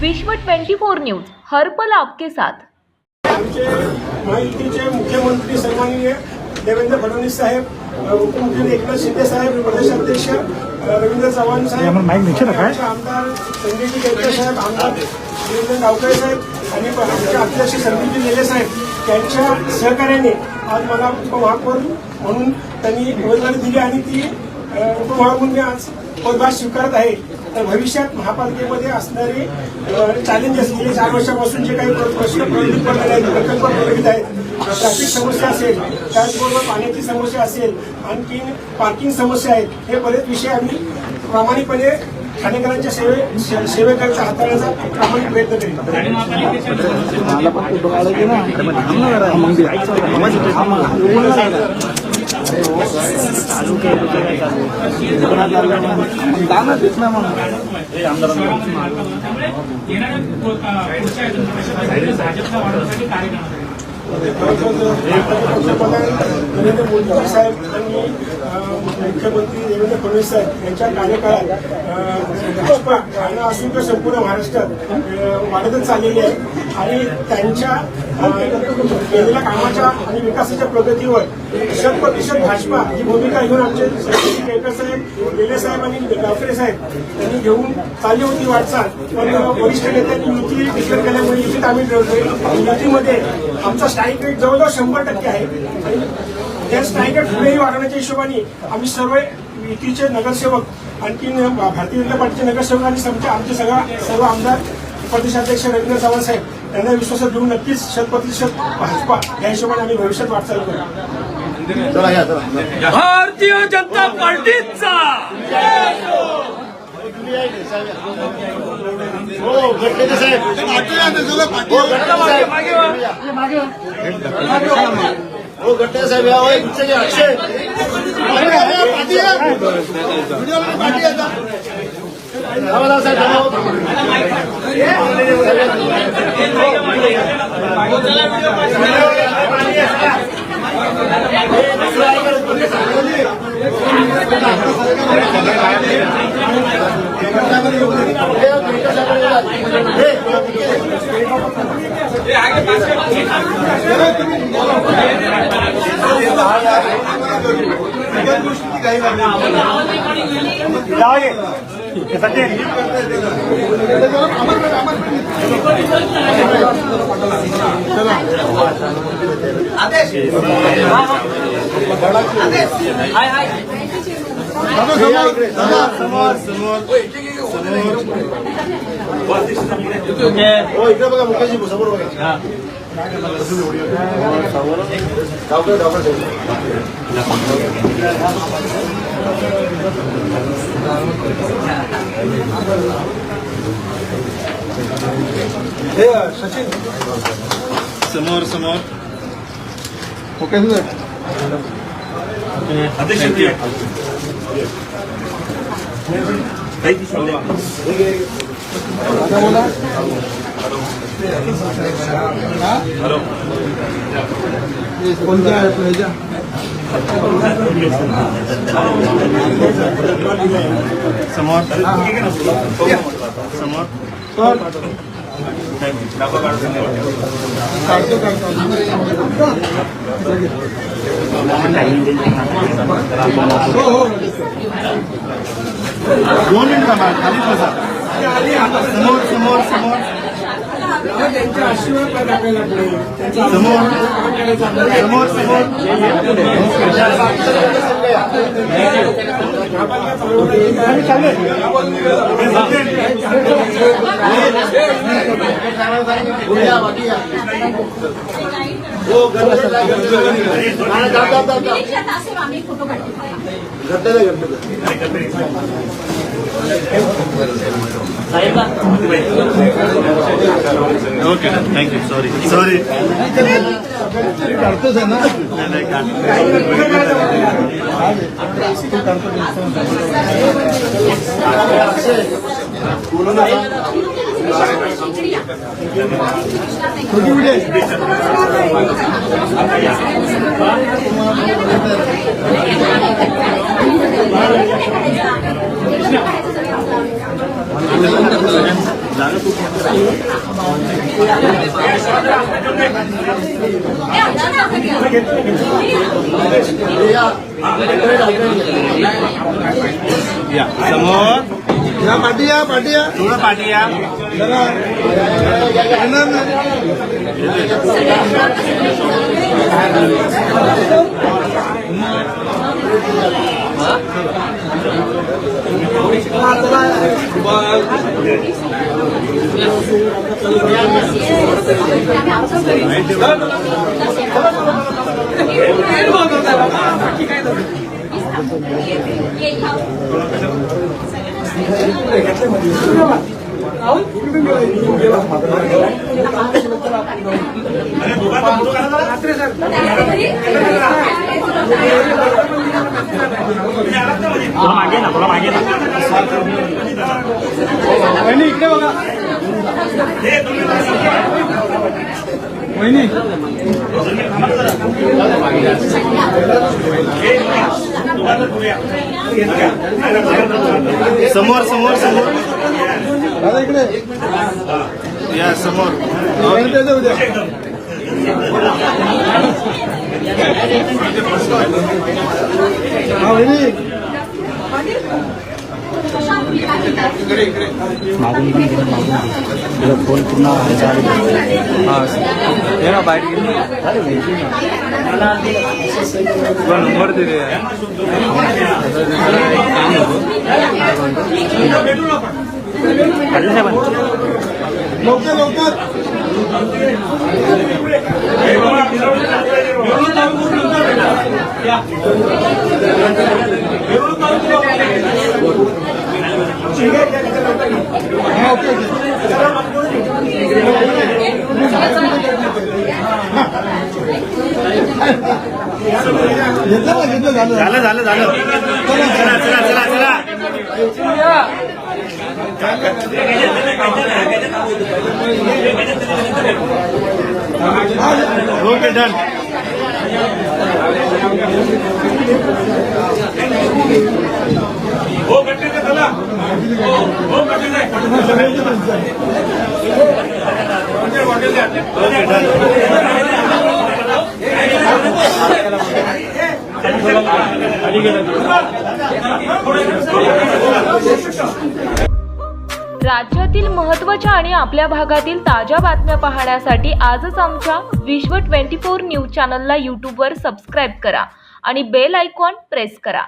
विश्व 24 न्यूज हर पल आपके साथ। आमचे महायुतीचे मुख्यमंत्री सन्माननीय देवेंद्र फडणवीस साहेब, उपमुख्यमंत्री एकनाथ शिंदे साहेब, प्रदेशाध्यक्ष रवींद्र चव्हाण साहेब, आमदार संजयजी केळकर साहेब, आमदार देवेंद्र गावकरे साहेब आणि आमचे अध्यक्ष संदीपजी लेले साहेब यांच्या सहकार्याने आज मला उपमहापौर म्हणून त्यांनी उमेदवारी दिली आणि ती उपमहापौर म्हणून आज पदभार स्वीकारत आहे। तर भविष्यात महापालिकेमध्ये असणारे चॅलेंजेस गेले 4 वर्षापासून जे काही प्रश्न प्रलंबित पडलेले आहेत, प्रकल्प प्रलंबित आहेत, ट्रॅफिक समस्या असेल, त्याचबरोबर पाण्याची समस्या असेल, आणखी पार्किंग समस्या आहेत, हे बरेच विषय आम्ही प्रामाणिकपणे ठाणेकरांच्या सेवेकरता हाताळण्याचा प्रामाणिक प्रयत्न करीत नरेंद्र मोदी साहेब आणि मुख्यमंत्री देवेंद्र फडणवीस साहेब यांच्या कार्यकाळात भाजपा आणि असून तर संपूर्ण महाराष्ट्रात वाढतच चाललेली आहे आणि त्यांच्या केलेल्या कामाच्या आणि विकासाच्या प्रगतीवर शतप्रतिशत भाजपा ही भूमिका घेऊन आमचे केळकर साहेब, लेले साहेब आणि गावकरे साहेब यांनी घेऊन चालली होती वाटचाल। पण वरिष्ठ नेत्यांनी युती डिक्लेअर केल्यामुळे युतीत आम्ही ठरवतोय। युतीमध्ये आमचा स्ट्राईक रेट जवळजवळ 100% आहे आणि त्या स्ट्राईक रेट पुढेही वाढवण्याच्या हिशोबाने आम्ही सर्व युतीचे नगरसेवक, आणखी भारतीय जनता पार्टीचे नगरसेवक आणि आमचे सर्व आमदार, प्रदेशाध्यक्ष रवींद्र चव्हाण साहेब यांना विश्वासात घेऊन नक्कीच 100% भाजपा या हिशोबाने आम्ही भविष्यात वाटचाल करू। भारतीय जनता पार्टीचा गट्टे साहेब अक्षय इकडे बघा मुकेशजी समोर बघा सचिन समोर समोर ओके कोणत्या समोर समोर दोन मिनिट खाली बसा समोर समोर समोर त्यांच्या आशीर्वाद टाकायला समोर समोर समोर ओके थँक्यू सॉरी सॉरी करतोच आहे ना छोटी या समोर या पाटिया थोडं पाटिया जरा येणार ना. मागे ना इकडे बघा वहिनी समोर दादा इकडे या समोर उद्या फोन पूर्ण नंबर दे रे लवकर झालं चला ओके डन. हो कट्टे चला हो कट्टे राज्यातील महत्त्वाच्या आणि आपल्या भागातील ताज्या बातम्या पाहण्यासाठी आजच आमच्या विश्व 24 न्यूज चॅनलला यूट्यूबवर सबस्क्राईब करा आणि बेल आयकॉन प्रेस करा.